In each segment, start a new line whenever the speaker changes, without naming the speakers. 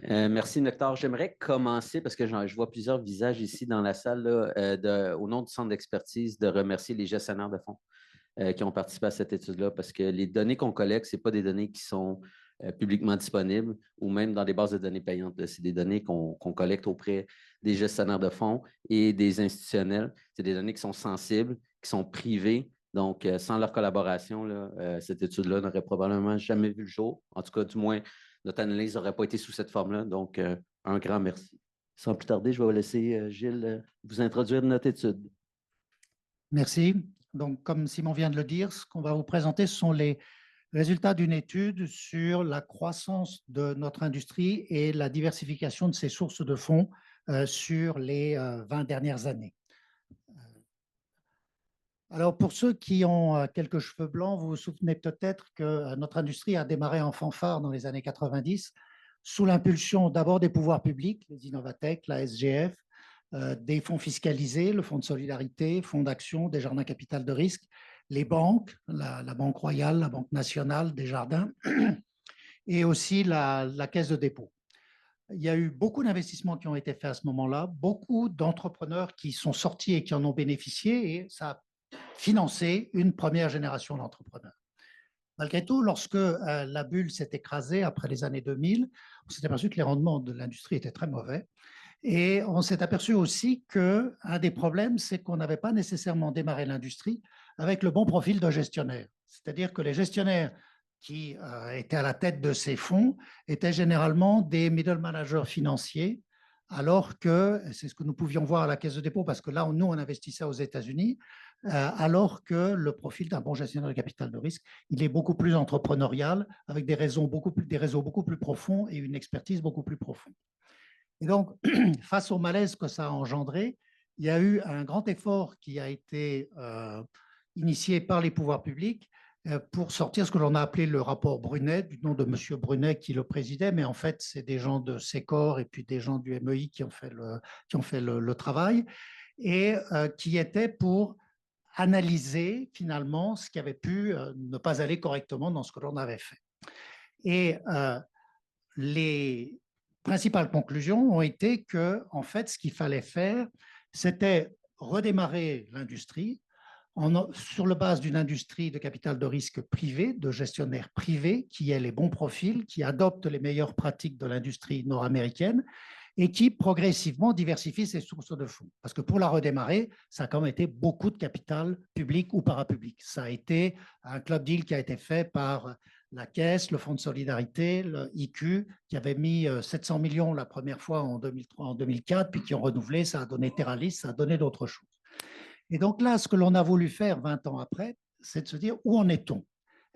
Merci, Nectar. J'aimerais commencer, parce que je vois plusieurs visages ici dans la salle, là, au nom du Centre d'expertise, de remercier les gestionnaires de fonds qui ont participé à cette étude-là, parce que les données qu'on collecte, ce pas des données qui sont publiquement disponibles ou même dans des bases de données payantes. C'est des données qu'on collecte auprès des gestionnaires de fonds et des institutionnels. C'est des données qui sont sensibles, qui sont privées. Donc, sans leur collaboration, là, cette étude-là n'aurait probablement jamais vu le jour. En tout cas, du moins, notre analyse n'aurait pas été sous cette forme-là. Donc, un grand merci. Sans plus tarder, je vais vous laisser, Gilles, vous introduire notre étude.
Merci. Donc, comme Simon vient de le dire, ce qu'on va vous présenter, ce sont les résultats d'une étude sur la croissance de notre industrie et la diversification de ses sources de fonds sur les 20 dernières années. Alors, pour ceux qui ont quelques cheveux blancs, vous vous souvenez peut-être que notre industrie a démarré en fanfare dans les années 90 sous l'impulsion d'abord des pouvoirs publics, les Innovatech, la SGF, des fonds fiscalisés, le fonds de solidarité, fonds d'action, des jardins capital de risque, les banques, la Banque Royale, la Banque nationale, Desjardins, et aussi la Caisse de dépôt. Il y a eu beaucoup d'investissements qui ont été faits à ce moment-là, beaucoup d'entrepreneurs qui sont sortis et qui en ont bénéficié, et ça a financé une première génération d'entrepreneurs. Malgré tout, lorsque la bulle s'est écrasée après les années 2000, on s'est aperçu que les rendements de l'industrie étaient très mauvais. Et on s'est aperçu aussi qu'un des problèmes, c'est qu'on n'avait pas nécessairement démarré l'industrie avec le bon profil de gestionnaire. C'est-à-dire que les gestionnaires qui étaient à la tête de ces fonds étaient généralement des middle managers financiers, alors que, c'est ce que nous pouvions voir à la Caisse de dépôt, parce que là, nous, on investissait aux États-Unis, alors que le profil d'un bon gestionnaire de capital de risque, il est beaucoup plus entrepreneurial, avec des réseaux beaucoup plus profonds et une expertise beaucoup plus profonde. Et donc, face au malaise que ça a engendré, il y a eu un grand effort qui a été initié par les pouvoirs publics pour sortir ce que l'on a appelé le rapport Brunet, du nom de M. Brunet qui le présidait, mais en fait, c'est des gens de Secor et puis des gens du MEI qui ont fait le travail, et qui était pour analyser finalement ce qui avait pu ne pas aller correctement dans ce que l'on avait fait. Et les principales conclusions ont été que, en fait, ce qu'il fallait faire, c'était redémarrer l'industrie sur la base d'une industrie de capital de risque privé, de gestionnaires privés, qui ait les bons profils, qui adoptent les meilleures pratiques de l'industrie nord-américaine et qui progressivement diversifie ses sources de fonds. Parce que pour la redémarrer, ça a quand même été beaucoup de capital public ou parapublic. Ça a été un club deal qui a été fait par la Caisse, le Fonds de solidarité, le IQ, qui avait mis 700 millions la première fois en 2003, en 2004, puis qui ont renouvelé, ça a donné Terralis, ça a donné d'autres choses. Et donc là, ce que l'on a voulu faire 20 ans après, c'est de se dire où en est-on?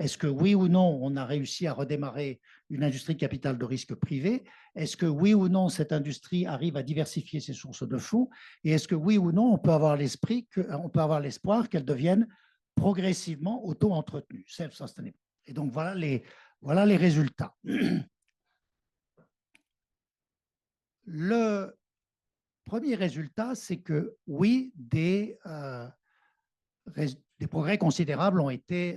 Est-ce que oui ou non, on a réussi à redémarrer une industrie de capital de risque privé? Est-ce que oui ou non, cette industrie arrive à diversifier ses sources de fonds? Et est-ce que oui ou non, on peut avoir l'espoir qu'elle devienne progressivement auto-entretenue, self-sustainable? Et donc, voilà les résultats. Le premier résultat, c'est que oui, des progrès considérables ont été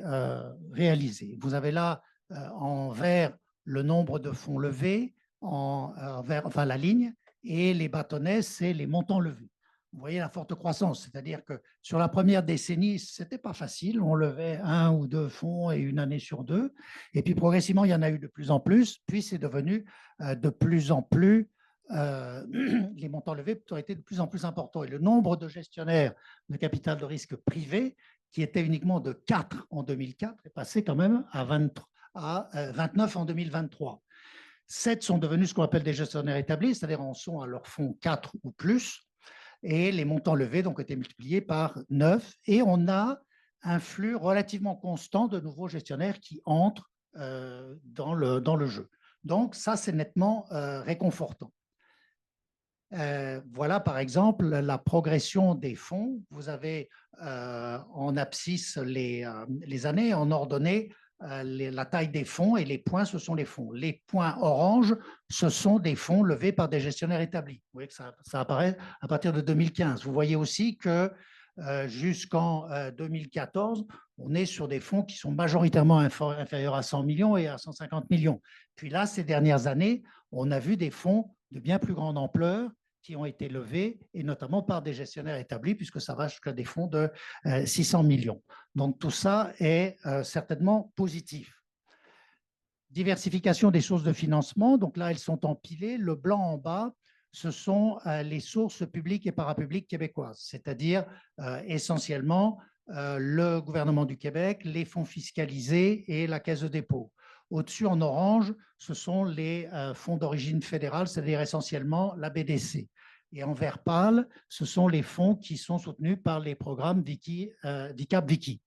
réalisés. Vous avez là en vert le nombre de fonds levés, en vert, enfin la ligne, et les bâtonnets, c'est les montants levés. Vous voyez la forte croissance, c'est-à-dire que sur la première décennie, ce n'était pas facile. On levait 1 ou 2 fonds et une année sur 2. Et puis progressivement, il y en a eu de plus en plus. Puis c'est devenu de plus en plus les montants levés ont été de plus en plus importants. Et le nombre de gestionnaires de capital de risque privé, qui était uniquement de 4 en 2004, est passé quand même à 29 en 2023. 7 sont devenus ce qu'on appelle des gestionnaires établis, c'est-à-dire en sont à leur fonds 4 ou plus. Et les montants levés donc, ont été multipliés par 9. Et on a un flux relativement constant de nouveaux gestionnaires qui entrent dans le jeu. Donc, ça, c'est nettement réconfortant. Voilà, par exemple, la progression des fonds. Vous avez en abscisse les années, en ordonnée, la taille des fonds, et les points, ce sont les fonds. Les points orange, ce sont des fonds levés par des gestionnaires établis. Vous voyez que ça apparaît à partir de 2015. Vous voyez aussi que jusqu'en 2014, on est sur des fonds qui sont majoritairement inférieurs à 100 millions et à 150 millions. Puis là, ces dernières années, on a vu des fonds de bien plus grande ampleur qui ont été levés, et notamment par des gestionnaires établis, puisque ça va jusqu'à des fonds de 600 millions. Donc tout ça est certainement positif. Diversification des sources de financement. Donc là, elles sont empilées. Le blanc en bas, ce sont les sources publiques et parapubliques québécoises, c'est-à-dire essentiellement le gouvernement du Québec, les fonds fiscalisés et la Caisse de dépôt. Au-dessus, en orange, ce sont les fonds d'origine fédérale, c'est-à-dire essentiellement la BDC. Et en vert pâle, ce sont les fonds qui sont soutenus par les programmes DICAP-Wiki.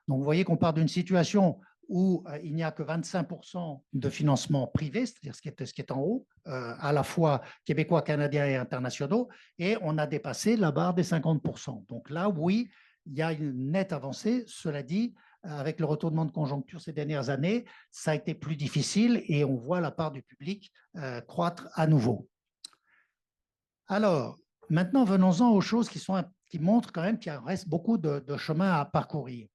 Donc, vous voyez qu'on part d'une situation où il n'y a que 25% de financement privé, c'est-à-dire ce qui est en haut, à la fois québécois, canadiens et internationaux, et on a dépassé la barre des 50%. Donc là, oui, il y a une nette avancée. Cela dit, avec le retournement de conjoncture ces dernières années, ça a été plus difficile et on voit la part du public croître à nouveau. Alors, maintenant, venons-en aux choses qui montrent quand même qu'il reste beaucoup de chemin à parcourir.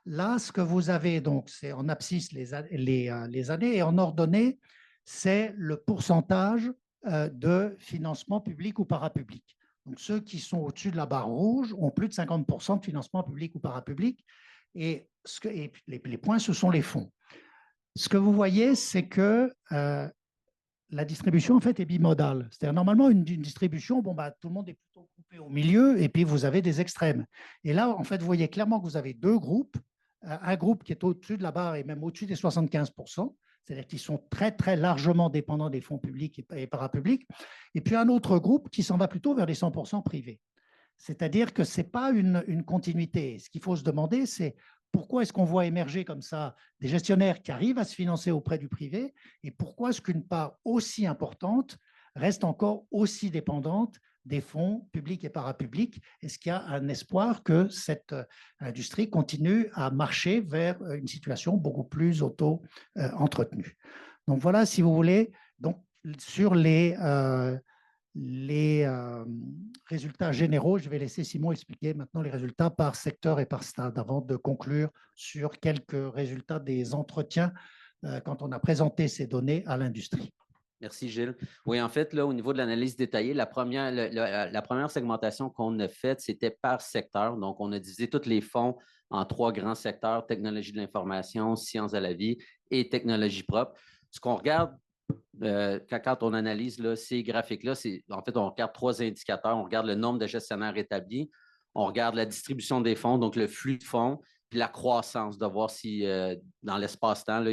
Là, ce que vous avez, donc, c'est en abscisse les années, et en ordonnée, c'est le pourcentage de financement public ou parapublic. Donc, ceux qui sont au-dessus de la barre rouge ont plus de 50% de financement public ou parapublic, et les points, ce sont les fonds. Ce que vous voyez, c'est que la distribution, en fait, est bimodale. C'est-à-dire, normalement, une distribution, bon, bah, tout le monde est plutôt coupé au milieu, et puis vous avez des extrêmes. Et là, en fait, vous voyez clairement que vous avez deux groupes. Un groupe qui est au-dessus de la barre et même au-dessus des 75%, c'est-à-dire qu'ils sont très, très largement dépendants des fonds publics et parapublics. Et puis un autre groupe qui s'en va plutôt vers les 100% privés. C'est-à-dire que ce n'est pas une continuité. Ce qu'il faut se demander, c'est pourquoi est-ce qu'on voit émerger comme ça des gestionnaires qui arrivent à se financer auprès du privé, et pourquoi est-ce qu'une part aussi importante reste encore aussi dépendante des fonds publics et parapublics? Est-ce qu'il y a un espoir que cette industrie continue à marcher vers une situation beaucoup plus auto-entretenue? Donc voilà, si vous voulez, donc, sur les résultats généraux. Je vais laisser Simon expliquer maintenant les résultats par secteur et par stade avant de conclure sur quelques résultats des entretiens quand on a présenté ces données à l'industrie.
Merci, Gilles. Oui, en fait, là, au niveau de l'analyse détaillée, la première segmentation qu'on a faite, c'était par secteur. Donc, on a divisé tous les fonds en trois grands secteurs: technologie de l'information, sciences de la vie et technologie propre. Ce qu'on regarde quand on analyse là, ces graphiques-là, en fait, on regarde trois indicateurs. On regarde le nombre de gestionnaires établis, on regarde la distribution des fonds, donc le flux de fonds, puis la croissance, de voir si dans l'espace-temps, là,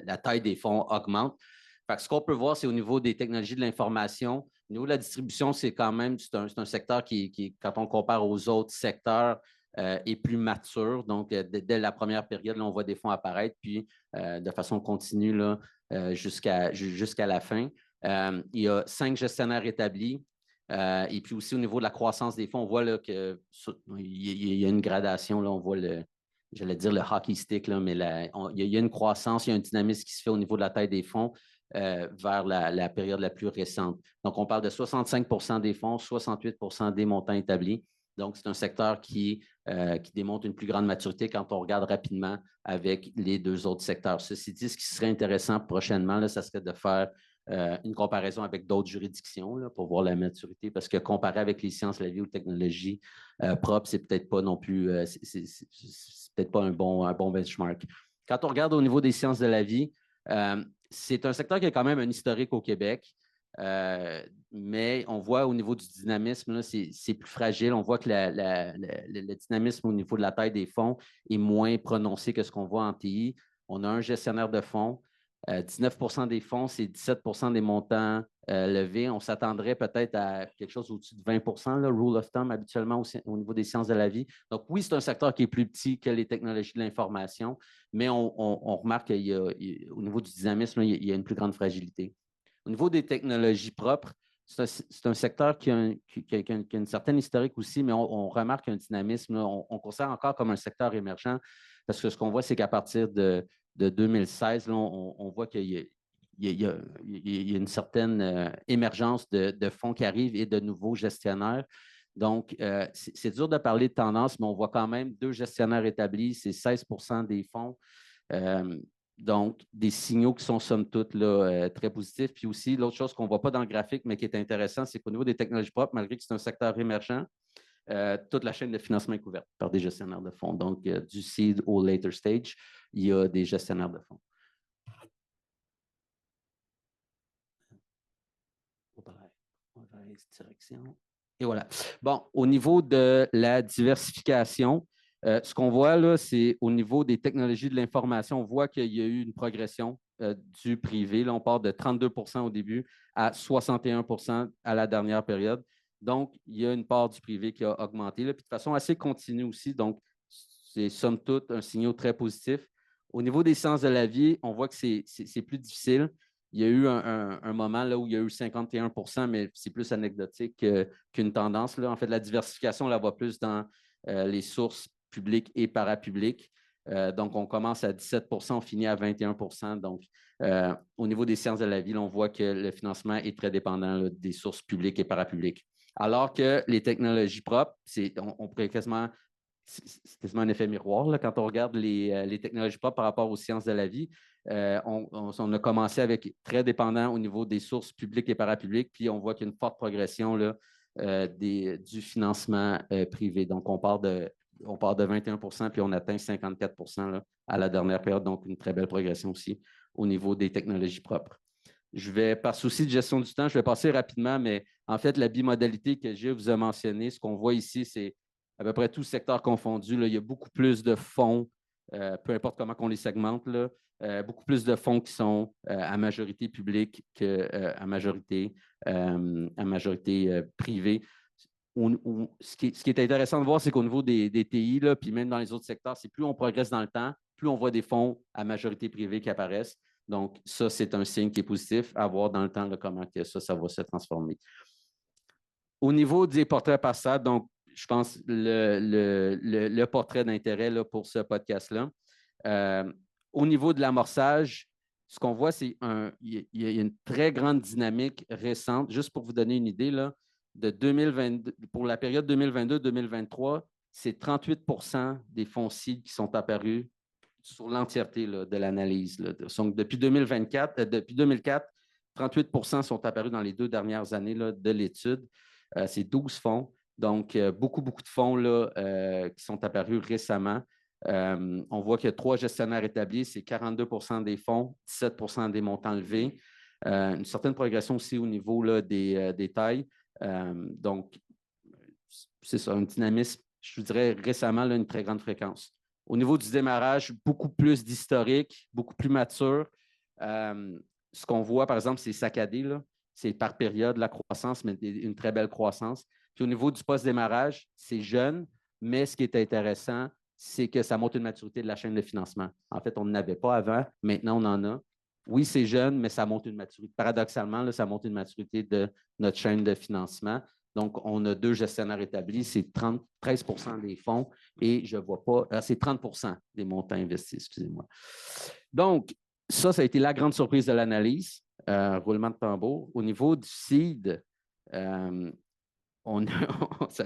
la taille des fonds augmente. Fait que ce qu'on peut voir, c'est au niveau des technologies de l'information. Au niveau de la distribution, c'est quand même un secteur qui, quand on compare aux autres secteurs, est plus mature. Donc, dès la première période, là, on voit des fonds apparaître, puis de façon continue là, jusqu'à la fin. Il y a 5 gestionnaires établis. Et puis aussi, au niveau de la croissance des fonds, on voit qu'il y a une gradation. Là, on voit j'allais dire le hockey stick, là, mais il y a une croissance, il y a un dynamisme qui se fait au niveau de la taille des fonds vers la période la plus récente. Donc, on parle de 65% des fonds, 68% des montants établis. Donc, c'est un secteur qui démontre une plus grande maturité quand on regarde rapidement avec les deux autres secteurs. Ceci dit, ce qui serait intéressant prochainement, là, ça serait de faire une comparaison avec d'autres juridictions là, pour voir la maturité, parce que comparer avec les sciences de la vie ou technologies propres, c'est peut-être pas non plus, c'est peut-être pas un bon benchmark. Quand on regarde au niveau des sciences de la vie, c'est un secteur qui a quand même un historique au Québec. Mais on voit au niveau du dynamisme, c'est plus fragile. On voit que le dynamisme au niveau de la taille des fonds est moins prononcé que ce qu'on voit en TI. On a un gestionnaire de fonds. 19% des fonds, c'est 17% des montants levés. On s'attendrait peut-être à quelque chose au-dessus de 20%, là, rule of thumb, habituellement au niveau des sciences de la vie. Donc oui, c'est un secteur qui est plus petit que les technologies de l'information, mais on remarque qu'au niveau du dynamisme, il y a une plus grande fragilité. Au niveau des technologies propres, c'est un secteur qui a une certaine historique aussi, mais on remarque un dynamisme. On considère encore comme un secteur émergent parce que ce qu'on voit, c'est qu'à partir de 2016, là, on voit qu'il y a une certaine émergence de fonds qui arrivent et de nouveaux gestionnaires. Donc, c'est dur de parler de tendance, mais on voit quand même 2 gestionnaires établis, c'est 16% des fonds. Donc, des signaux qui sont somme toute là, très positifs. Puis aussi, l'autre chose qu'on ne voit pas dans le graphique, mais qui est intéressant, c'est qu'au niveau des technologies propres, malgré que c'est un secteur émergent, toute la chaîne de financement est couverte par des gestionnaires de fonds. Donc, du seed au later stage, il y a des gestionnaires de fonds. On va aller cette direction. Et voilà. Bon, au niveau de la diversification, ce qu'on voit là, c'est au niveau des technologies de l'information, on voit qu'il y a eu une progression du privé. Là, on part de 32% au début à 61% à la dernière période. Donc, il y a une part du privé qui a augmenté, là, puis de façon assez continue aussi. Donc, c'est somme toute un signal très positif. Au niveau des sciences de la vie, on voit que c'est plus difficile. Il y a eu un moment là, où il y a eu 51%, mais c'est plus anecdotique qu'une tendance. Là. En fait, la diversification, on la voit plus dans les sources publiques et parapubliques. Donc, on commence à 17%, on finit à 21%. Donc, au niveau des sciences de la vie, là, on voit que le financement est très dépendant là, des sources publiques et parapubliques. Alors que les technologies propres, on pourrait quasiment c'est quasiment un effet miroir là, quand on regarde les technologies propres par rapport aux sciences de la vie. On a commencé avec très dépendant au niveau des sources publiques et parapubliques, puis on voit qu'il y a une forte progression là, du financement privé. Donc, on part de 21%, puis on atteint 54% là, à la dernière période, donc une très belle progression aussi au niveau des technologies propres. Par souci de gestion du temps, je vais passer rapidement, mais en fait, la bimodalité que je vous ai mentionné, ce qu'on voit ici, c'est à peu près tout secteur confondu. Là, il y a beaucoup plus de fonds, peu importe comment on les segmente, là, beaucoup plus de fonds qui sont à majorité publique qu'à majorité privée. Ce qui est intéressant de voir, c'est qu'au niveau des TI, là, puis même dans les autres secteurs, c'est plus on progresse dans le temps, plus on voit des fonds à majorité privée qui apparaissent. Donc, ça, c'est un signe qui est positif à voir dans le temps là, comment que ça va se transformer. Au niveau des portraits par stade, donc, je pense le portrait d'intérêt là, pour ce podcast-là. Au niveau de l'amorçage, ce qu'on voit, c'est il y a une très grande dynamique récente. Juste pour vous donner une idée, là, de 2022, pour la période 2022-2023, c'est 38% des fonds CID qui sont apparus sur l'entièreté de l'analyse. Donc, depuis 2004, 38% sont apparus dans les 2 dernières années là, de l'étude. C'est 12 fonds. Donc, beaucoup de fonds là, qui sont apparus récemment. On voit qu'il y a 3 gestionnaires établis, c'est 42% des fonds, 17% des montants levés. Une certaine progression aussi au niveau là, des tailles. Donc, c'est ça, un dynamisme, je vous dirais récemment, là, une très grande fréquence. Au niveau du démarrage, beaucoup plus d'historique, beaucoup plus mature. Ce qu'on voit, par exemple, c'est saccadé, là. C'est par période la croissance, mais une très belle croissance. Puis au niveau du post-démarrage, c'est jeune, mais ce qui est intéressant, c'est que ça montre une maturité de la chaîne de financement. En fait, on n'avait pas avant, maintenant on en a. Oui, c'est jeune, mais ça montre une maturité. Paradoxalement, là, ça montre une maturité de notre chaîne de financement. Donc, on a 2 gestionnaires établis, c'est 13% des fonds et je ne vois pas, c'est 30% des montants investis, excusez-moi. Donc, ça a été la grande surprise de l'analyse, roulement de tambour. Au niveau du seed, ça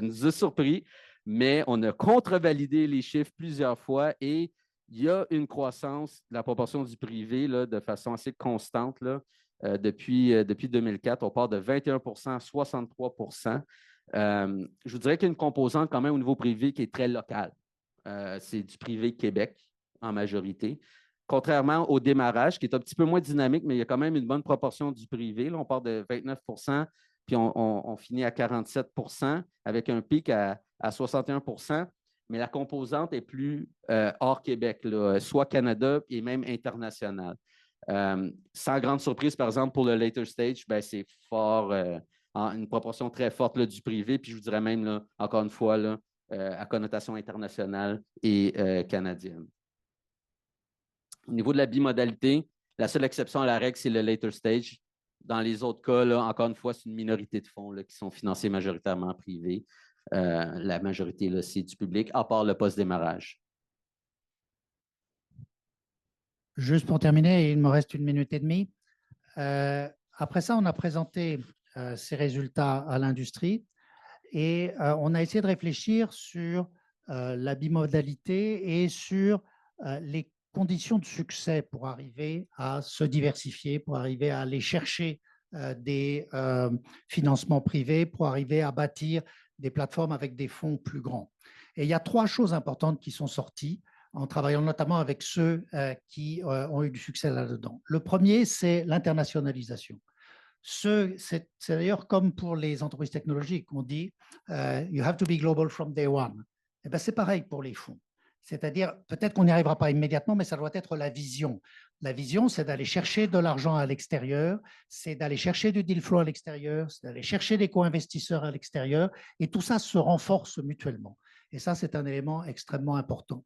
nous a surpris, mais on a contre-validé les chiffres plusieurs fois et il y a une croissance de la proportion du privé là, de façon assez constante là, depuis 2004. On part de 21% à 63%. Je vous dirais qu'il y a une composante quand même au niveau privé qui est très locale. C'est du privé Québec en majorité. Contrairement au démarrage, qui est un petit peu moins dynamique, mais il y a quand même une bonne proportion du privé. Là, on part de 29%, puis on finit à 47%, avec un pic à 61%. Mais la composante est plus hors Québec, là, soit Canada et même international. Sans grande surprise, par exemple, pour le later stage, ben, c'est fort, une proportion très forte là, du privé, puis je vous dirais même, là, encore une fois, là, à connotation internationale et canadienne. Au niveau de la bimodalité, la seule exception à la règle, c'est le later stage. Dans les autres cas, là, encore une fois, c'est une minorité de fonds là, qui sont financés majoritairement privés. La majorité, là, c'est du public, à part le post-démarrage.
Juste pour terminer, il me reste 1 minute et demie. Après ça, on a présenté ces résultats à l'industrie Et on a essayé de réfléchir sur la bimodalité et sur les conditions de succès pour arriver à se diversifier, pour arriver à aller chercher des financements privés, pour arriver à bâtir des plateformes avec des fonds plus grands. Et il y a 3 choses importantes qui sont sorties en travaillant notamment avec ceux qui ont eu du succès là-dedans. Le premier, c'est l'internationalisation. C'est d'ailleurs comme pour les entreprises technologiques, on dit you have to be global from day one. Et ben, c'est pareil pour les fonds. C'est-à-dire, peut-être qu'on n'y arrivera pas immédiatement, mais ça doit être la vision. La vision, c'est d'aller chercher de l'argent à l'extérieur, c'est d'aller chercher du deal flow à l'extérieur, c'est d'aller chercher des co-investisseurs à l'extérieur, et tout ça se renforce mutuellement. Et ça, c'est un élément extrêmement important.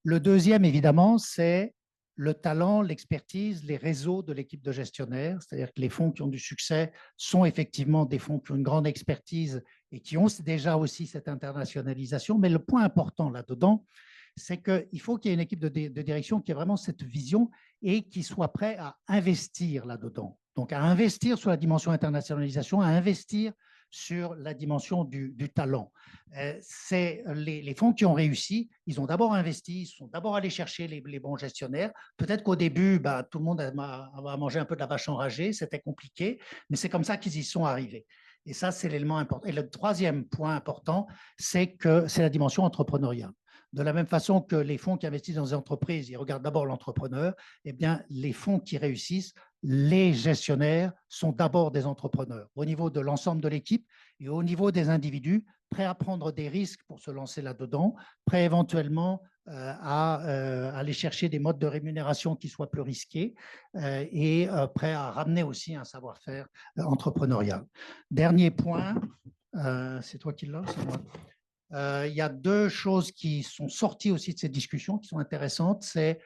Le deuxième, évidemment, c'est le talent, l'expertise, les réseaux de l'équipe de gestionnaires. C'est-à-dire que les fonds qui ont du succès sont effectivement des fonds qui ont une grande expertise et qui ont déjà aussi cette internationalisation. Mais le point important là-dedans, c'est qu'il faut qu'il y ait une équipe de direction qui ait vraiment cette vision et qui soit prêt à investir là-dedans. Donc, à investir sur la dimension internationalisation, à investir sur la dimension du talent. C'est les fonds qui ont réussi, ils ont d'abord investi, ils sont d'abord allés chercher les bons gestionnaires. Peut-être qu'au début, tout le monde a mangé un peu de la vache enragée, c'était compliqué, mais c'est comme ça qu'ils y sont arrivés. Et ça, c'est l'élément important. Et le troisième point important, c'est que c'est la dimension entrepreneuriale. De la même façon que les fonds qui investissent dans des entreprises, ils regardent d'abord l'entrepreneur, eh bien, les fonds qui réussissent, les gestionnaires sont d'abord des entrepreneurs, au niveau de l'ensemble de l'équipe et au niveau des individus, prêts à prendre des risques pour se lancer là-dedans, prêts éventuellement à aller chercher des modes de rémunération qui soient plus risqués et prêts à ramener aussi un savoir-faire entrepreneurial. Dernier point, c'est toi qui l'as, c'est moi. Il y a 2 choses qui sont sorties aussi de cette discussion qui sont intéressantes. C'est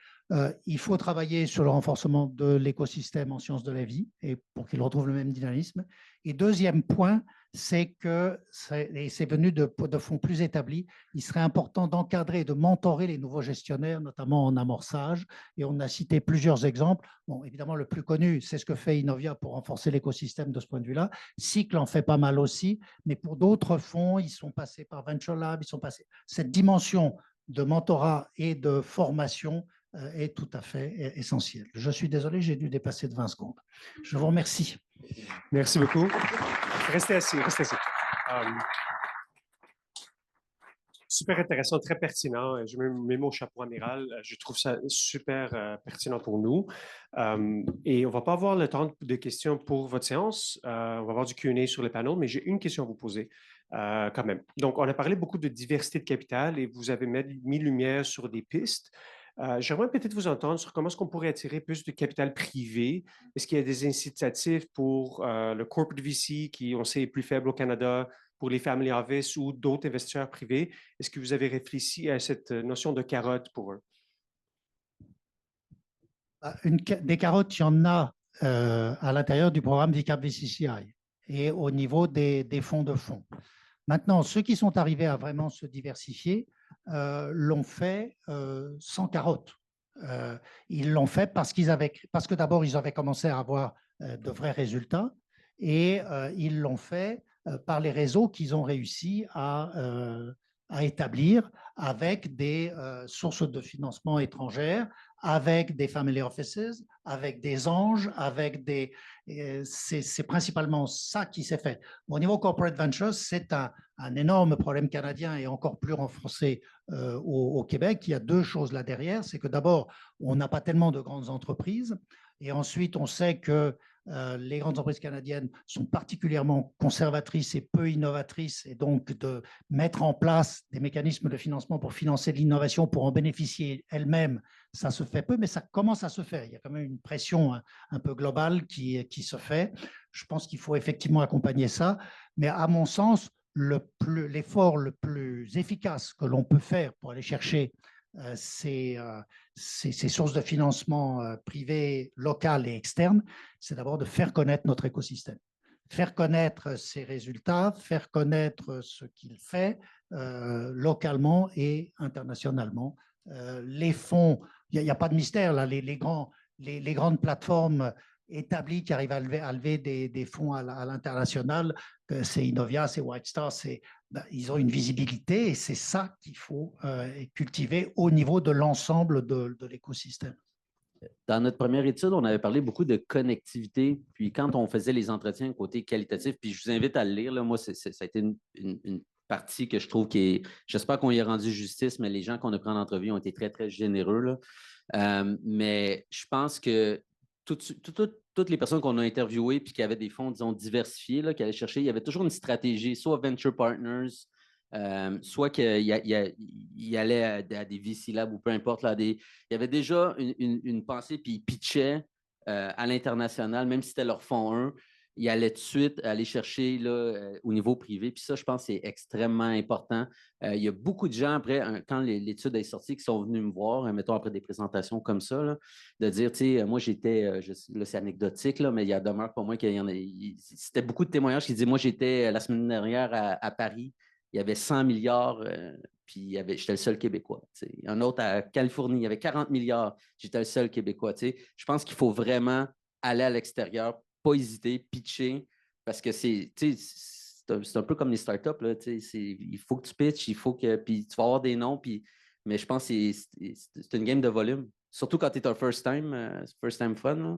il faut travailler sur le renforcement de l'écosystème en sciences de la vie et pour qu'il retrouve le même dynamisme. Et deuxième point, c'est que, et c'est venu de fonds plus établis, il serait important d'encadrer et de mentorer les nouveaux gestionnaires, notamment en amorçage. Et on a cité plusieurs exemples. Bon, évidemment, le plus connu, c'est ce que fait Innovia pour renforcer l'écosystème de ce point de vue-là. Cycle en fait pas mal aussi, mais pour d'autres fonds, ils sont passés par Venture Lab, ils sont passés. Cette dimension de mentorat et de formation est tout à fait essentielle. Je suis désolé, j'ai dû dépasser de 20 secondes. Je vous remercie.
Merci beaucoup. Restez assis, restez assis. Super intéressant, très pertinent. Je mets mon chapeau amiral. Je trouve ça super pertinent pour nous. Et on ne va pas avoir le temps de questions pour votre séance. On va avoir du Q&A sur le panel, mais j'ai une question à vous poser quand même. Donc, on a parlé beaucoup de diversité de capital et vous avez mis lumière sur des pistes. J'aimerais peut-être vous entendre sur comment est-ce qu'on pourrait attirer plus de capital privé. Est-ce qu'il y a des incitatifs pour le corporate VC qui, on sait, est plus faible au Canada, pour les family office ou d'autres investisseurs privés? Est-ce que vous avez réfléchi à cette notion de carotte pour eux?
Des carottes, il y en a à l'intérieur du programme VCAP VCCI et au niveau des fonds de fonds. Maintenant, ceux qui sont arrivés à vraiment se diversifier l'ont fait sans carotte. Ils l'ont fait parce que d'abord, ils avaient commencé à avoir de vrais résultats et ils l'ont fait par les réseaux qu'ils ont réussi à établir avec des sources de financement étrangères, avec des family offices, avec des anges, avec des... c'est principalement ça qui s'est fait. Au niveau corporate ventures, c'est un énorme problème canadien et encore plus renforcé au Québec. Il y a 2 choses là derrière. C'est que d'abord, on n'a pas tellement de grandes entreprises. Et ensuite, on sait que les grandes entreprises canadiennes sont particulièrement conservatrices et peu innovatrices. Et donc, de mettre en place des mécanismes de financement pour financer l'innovation, pour en bénéficier elles-mêmes, ça se fait peu, mais ça commence à se faire. Il y a quand même une pression un peu globale qui se fait. Je pense qu'il faut effectivement accompagner ça. Mais à mon sens, l'effort le plus efficace que l'on peut faire pour aller chercher ces sources de financement privées, locales et externes, c'est d'abord de faire connaître notre écosystème. Faire connaître ses résultats, faire connaître ce qu'il fait localement et internationalement. Les fonds, il n'y a pas de mystère, là, les grandes plateformes établis qui arrivent à lever des fonds à l'international, c'est Innovia, c'est White Star, ils ont une visibilité et c'est ça qu'il faut cultiver au niveau de l'ensemble de l'écosystème.
Dans notre première étude, on avait parlé beaucoup de connectivité. Puis quand on faisait les entretiens côté qualitatif, puis je vous invite à le lire, là, moi, ça a été une partie que je trouve qui est. J'espère qu'on y a rendu justice, mais les gens qu'on a pris en entrevue ont été très, très généreux, là. Mais je pense que toutes les personnes qu'on a interviewées puis qui avaient des fonds, disons, diversifiés, là, qui allaient chercher, il y avait toujours une stratégie, soit Venture Partners, soit qu'il allait à des VC Labs ou peu importe. Là, il y avait déjà une pensée, puis ils pitchaient à l'international, même si c'était leur fonds 1, ils allaient tout de suite aller chercher là, au niveau privé. Puis ça, je pense que c'est extrêmement important. Il y a beaucoup de gens, après, quand l'étude est sortie, qui sont venus me voir, mettons après des présentations comme ça, là, de dire, tu sais, moi j'étais, là c'est anecdotique, là, mais il y a demeure pour moi qu'il y en a. C'était beaucoup de témoignages qui disaient, moi j'étais la semaine dernière à Paris. Il y avait 100 milliards, puis j'étais le seul Québécois. T'sais. Un autre à Californie, il y avait 40 milliards, j'étais le seul Québécois. T'sais. Je pense qu'il faut vraiment aller à l'extérieur, pas hésiter, pitcher, parce que c'est un peu comme les startups. Là, il faut que tu pitches, il faut que. Puis tu vas avoir des noms, mais je pense que c'est une game de volume. Surtout quand tu es un first time fun. Là.